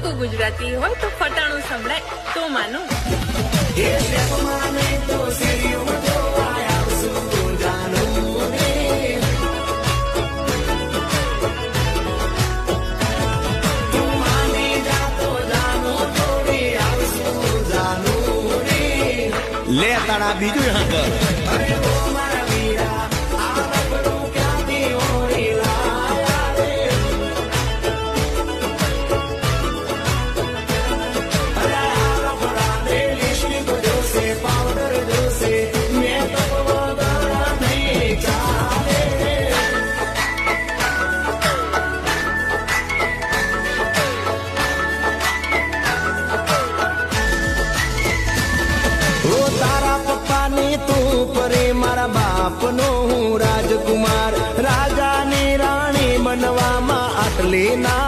પાક્કું ગુજરાતી હોય તો ફટાણું સંભળાય તો માનું. લે તારા બીજું હંકર બાપનો હું રાજકુમાર રાજાની રાણી બનવામાં આટલી ના